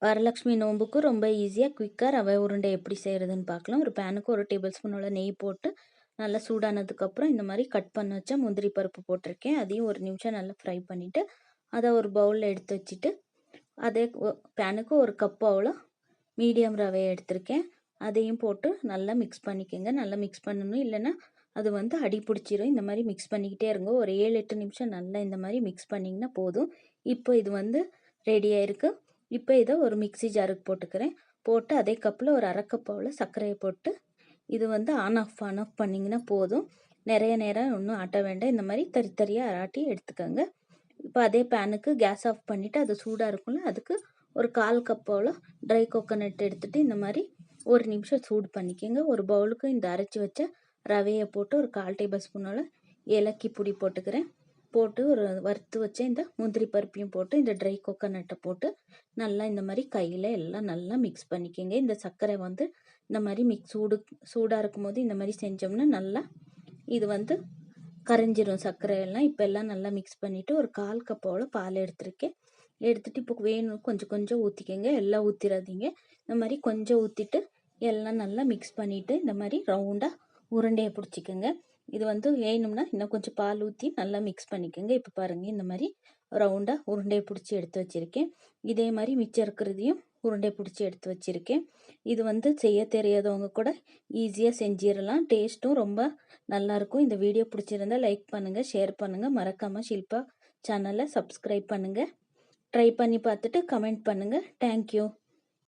வரலட்சுமி நோம்புக்கு ரொம்ப ஈஸியாக குயிக்காக ரவை உருண்டை எப்படி செய்கிறதுன்னு பார்க்கலாம். ஒரு பேனுக்கு 1 டேபிள் ஸ்பூனோட நெய் போட்டு நல்லா சூடானதுக்கப்புறம் இந்த மாதிரி கட் பண்ண வச்ச முந்திரி பருப்பு போட்டிருக்கேன். அதையும் 1 நிமிஷம் நல்லா ஃப்ரை பண்ணிவிட்டு அதை ஒரு பவுலில் எடுத்து வச்சுட்டு அதே பேனுக்கு 1 கப் அவ்வளோ மீடியம் ரவையை எடுத்திருக்கேன். அதையும் போட்டு நல்லா மிக்ஸ் பண்ணிக்கோங்க. நல்லா மிக்ஸ் பண்ணணும், இல்லைன்னா அது வந்து அடி பிடிச்சிரும். இந்த மாதிரி மிக்ஸ் பண்ணிக்கிட்டே இருங்க. ஒரு 7-8 நிமிஷம் நல்லா இந்த மாதிரி மிக்ஸ் பண்ணிங்கன்னா போதும். இப்போ இது வந்து ரெடி ஆயிருக்கு. இப்போ இதை ஒரு மிக்ஸி ஜாருக்கு போட்டுக்கிறேன். போட்டு அதே கப்பில் ஒரு 1/2 கப் அவ்வளோ சர்க்கரையை போட்டு இது வந்து ஆன் ஆஃப் பண்ணிங்கன்னா போதும். நிறைய நேரம் ஒன்றும் ஆட்ட வேண்டாம். இந்த மாதிரி தரியாக ஆட்டி எடுத்துக்கோங்க. இப்போ அதே பேனுக்கு கேஸ் ஆஃப் பண்ணிவிட்டு அது சூடாக இருக்கும்ல, அதுக்கு ஒரு 1/4 கப் அவ்வளோ ட்ரை கோகோனட் எடுத்துகிட்டு இந்த மாதிரி 1 நிமிஷம் சூடு பண்ணிக்கோங்க. ஒரு பவுலுக்கு இந்த அரைச்சி வச்ச ரவையை போட்டு ஒரு 1/4 டேபிள் ஸ்பூனோட ஏலக்கி பொடி போட்டுக்கிறேன். போட்டு ஒரு வறுத்து வச்ச இந்த முந்திரி பருப்பையும் போட்டு இந்த ட்ரை கோகோனட்டை போட்டு நல்லா இந்த மாதிரி கையில் எல்லாம் நல்லா மிக்ஸ் பண்ணிக்கோங்க. இந்த சர்க்கரை வந்து இந்த மாதிரி சூடாக இருக்கும்போது இந்த மாதிரி செஞ்சோம்னா நல்லா இது வந்து கரைஞ்சிரும் சர்க்கரையெல்லாம். இப்போ எல்லாம் நல்லா மிக்ஸ் பண்ணிவிட்டு ஒரு 1/4 கப் அவ்வளோ பால் எடுத்துருக்கேன். எடுத்துகிட்டு இப்போ வேணும் கொஞ்சம் கொஞ்சம் ஊற்றிக்கோங்க, எல்லாம் ஊற்றிடாதீங்க. இந்த மாதிரி கொஞ்சம் ஊற்றிட்டு எல்லாம் நல்லா மிக்ஸ் பண்ணிவிட்டு இந்த மாதிரி ரவுண்டாக உருண்டையை பிடிச்சிக்கோங்க. இது வந்து வேணும்னா இன்னும் கொஞ்சம் பால் ஊற்றி நல்லா மிக்ஸ் பண்ணிக்கோங்க. இப்போ பாருங்கள், இந்த மாதிரி ரவுண்டாக உருண்டையை பிடிச்சி எடுத்து வச்சுருக்கேன். இதே மாதிரி மிச்சம் இருக்கிறதையும் உருண்டை பிடிச்சி எடுத்து வச்சுருக்கேன். இது வந்து செய்ய தெரியாதவங்க கூட ஈஸியாக செஞ்சிடலாம். டேஸ்ட்டும் ரொம்ப நல்லாயிருக்கும். இந்த வீடியோ பிடிச்சிருந்தா லைக் பண்ணுங்கள், ஷேர் பண்ணுங்கள். மறக்காமல் ஷில்பா சேனலை சப்ஸ்கிரைப் பண்ணுங்கள். ட்ரை பண்ணி பார்த்துட்டு கமெண்ட் பண்ணுங்கள். தேங்க்யூ.